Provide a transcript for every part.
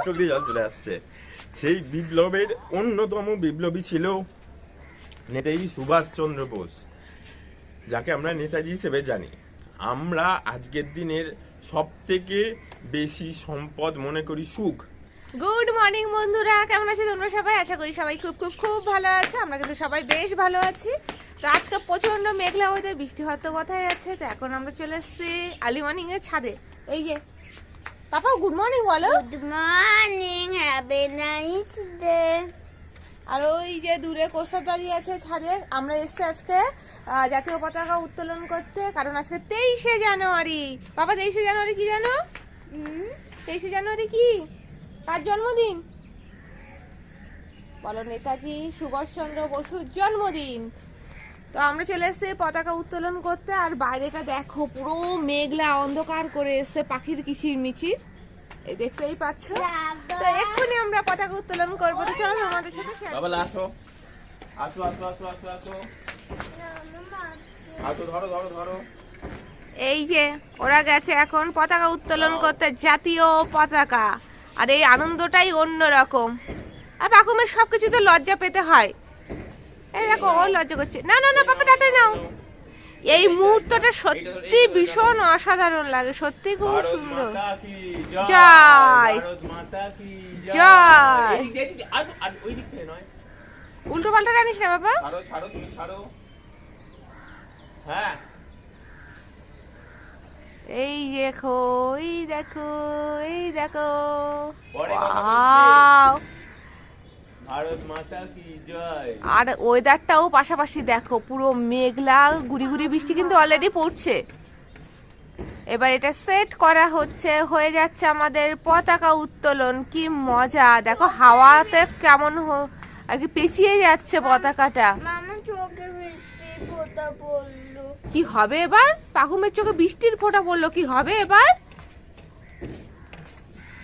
চোখ দিয়ে জল চলে আসছে। সেই বিপ্লবের অন্যতম বিপ্লবী ছিল নেতাজি সুভাষচন্দ্র বোস, যাকে আমরা নেতাজি হিসেবে জানি। আমরা আজকের দিনের সব থেকে বেশি সম্পদ মনে করি সুখ। গুড মর্নিং বন্ধুরা, কেমন আছো তোমরা সবাই? আশা করি সবাই খুব খুব খুব ভালো আছো। আমরা কিন্তু সবাই বেশ ভালো আছি। তো আজকে প্রচন্ড মেঘলা ওয়েদার, বৃষ্টি হওয়ার তো কথাই আছে। তো এখন আমরা চলে এসেছি আর্লি মর্নিং এর ছাদে। এই যে পাপা, গুড মর্নিং বলো। Good morning, have a nice day. আর ওই যে দূরে কোস্টার দাঁড়িয়ে আছে ছাদে। আমরা এসেছি আজকে জাতীয় পতাকা উত্তোলন করতে, কারণ আজকে 23শে জানুয়ারি। বাবা, 23শে জানুয়ারি কি জানো? 23শে জানুয়ারি কি কার জন্মদিন বলো? নেতাজি সুভাষচন্দ্র বসুর জন্মদিন। তো আমরা চলে এসেছি পতাকা উত্তোলন করতে। আর বাইরেটা দেখো, পুরো মেঘলা অন্ধকার করে এসছে, পাখির কিচির মিচির, এই দেখতেই পাচ্ছ। তো এক্ষুনি আমরা পতাকা উত্তোলন করবো। তো চলো আমাদের সাথে বাবা আসো আসো আসো আসো আসো আসো আসো, ধরো ধরো ধরো। এই যে ওরা গেছে এখন পতাকা উত্তোলন করতে, জাতীয় পতাকা। আর এই আনন্দটাই অন্যরকম। আর পাকুমের সবকিছুতে লজ্জা পেতে হয়। এই দেখো, ও লজ্জা করছে। না না না পাপা, তাড়াতাড়ি নাও। এই মুহূর্তটা সত্যি ভীষণ অসাধারণ লাগে, সত্যি খুব সুন্দর। জয় জয়। উল্টো পাল্টা জানিস না বাবা। হ্যাঁ, এই দেখো, এই দেখো, এই দেখো, পরে কথা ওয়াও। ভারত মাতা কি জয়। আর ওয়েদারটাও পাশাপাশি দেখো, পুরো মেঘলা, গুড়ি গুড়ি বৃষ্টি কিন্তু অলরেডি পড়ছে। এবার এটা সেট করা হচ্ছে, হয়ে যাচ্ছে আমাদের পতাকা উত্তোলন। কি মজা দেখো, হাওয়াতে কেমন আর কি পেঁচিয়ে যাচ্ছে পতাকাটা। মামা চোখে বৃষ্টি ফোঁটা পড়লো। কি হবে এবার? পাহুমের চোখে বৃষ্টির ফোঁটা পড়লো, কি হবে এবার?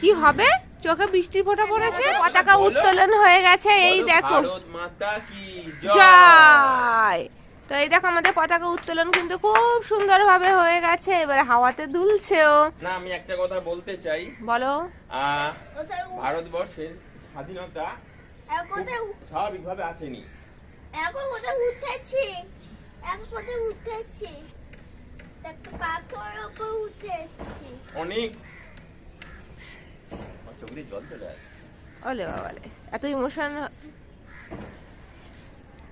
কি হবে? চোখে বৃষ্টির ফোঁটা পড়েছে। পতাকা উত্তোলন হয়ে গেছে, এই দেখো। ভারত মাতা কি জয়। তো এই দেখো, আমাদের পতাকা উত্তোলন কিন্তু খুব সুন্দরভাবে হয়ে গেছে। এবারে হাওয়াতে দুলছেও। না, আমি একটা কথা বলতে চাই। বলো। ভারতবর্ষের স্বাধীনতা স্বাভাবিকভাবে আসেনি। এখন কোথায় উঠেছি, এখন কোথায় উঠেছি, একটা পাথরের উপর উঠেছি। অনেক চোখ দিয়ে জল চলে আসে। ওলে বাবালে, এত ইমোশন।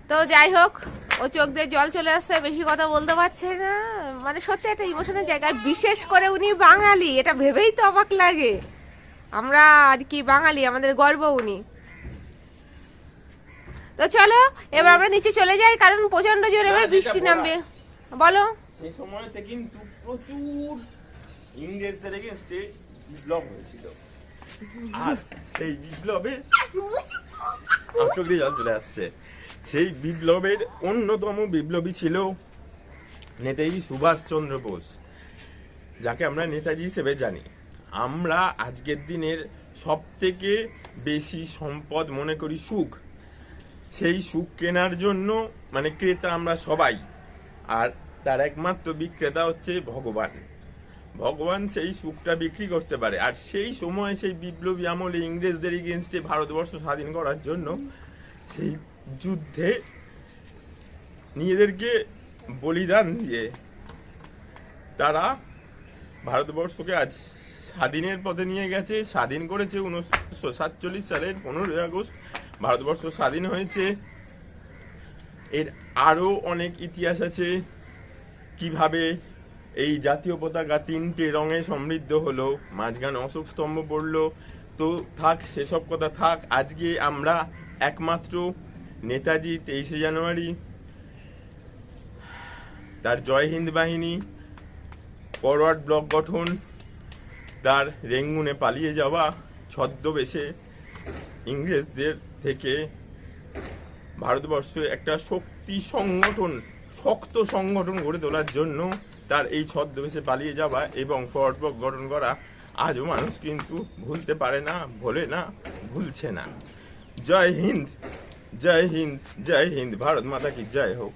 তো যাই হোক, ও চোখ দিয়ে জল চলে আসছে, বেশি কথা বলতে পারছে না। মানে সত্যি একটা ইমোশনের জায়গায়, বিশেষ করে উনি বাঙালি, এটা ভেবেই তো অবাক লাগে। আমরা আর কি বাঙালি, আমাদের গর্ব উনি। তো চলো এবার আমরা নিচে চলে যাই, কারণ প্রচন্ড জোরে এবার বৃষ্টি নামবে। বলো। সেই সময়তে কিন্তু প্রচুর ইংরেজদের এগেইনস্টে বিপ্লব হয়েছিল। আর সেই বিপ্লবে চোখ দিয়ে জল চলে আসছে। সেই বিপ্লবের অন্যতম বিপ্লবী ছিল নেতাজি সুভাষচন্দ্র বোস, যাকে আমরা নেতাজি হিসেবে জানি। আমরা আজকের দিনের সব থেকে বেশি সম্পদ মনে করি সুখ। সেই সুখ কেনার জন্য মানে ক্রেতা আমরা সবাই, আর তার একমাত্র বিক্রেতা হচ্ছে ভগবান। ভগবান সেই সুখটা বিক্রি করতে পারে। আর সেই সময় সেই বিপ্লবী আমলে ইংরেজদের এগেইনস্টে ভারতবর্ষ স্বাধীন করার জন্য সেই যুদ্ধে নিজেদেরকে বলিদান দিয়ে তারা ভারতবর্ষকে আজ স্বাধীনের পথে নিয়ে গেছে, স্বাধীন করেছে। 1947 সালের 15ই আগস্ট ভারতবর্ষ স্বাধীন হয়েছে। এর আরো অনেক ইতিহাস আছে, কিভাবে এই জাতীয় পতাকা 3টে রঙে সমৃদ্ধ হলো, মাঝখানে অশোক স্তম্ভ পড়লো। তো থাক, সেসব কথা থাক। আজকে আমরা একমাত্র নেতাজি 23শে জানুয়ারি, তার জয় হিন্দ বাহিনী, ফরওয়ার্ড ব্লক গঠন, তার রেঙ্গুনে পালিয়ে যাওয়া, ছদ্মবেশে ইংরেজদের থেকে ভারতবর্ষে একটা শক্ত সংগঠন গড়ে তোলার জন্য তার এই ছদ্মবেশে পালিয়ে যাওয়া এবং ফরওয়ার্ড ব্লক গঠন করা আজও মানুষ কিন্তু ভুলতে পারে না, ভোলে না, ভুলছে না। জয় হিন্দ, জয় হিন্দ, জয় হিন্দ। ভারত মাতা কি জয় হোক।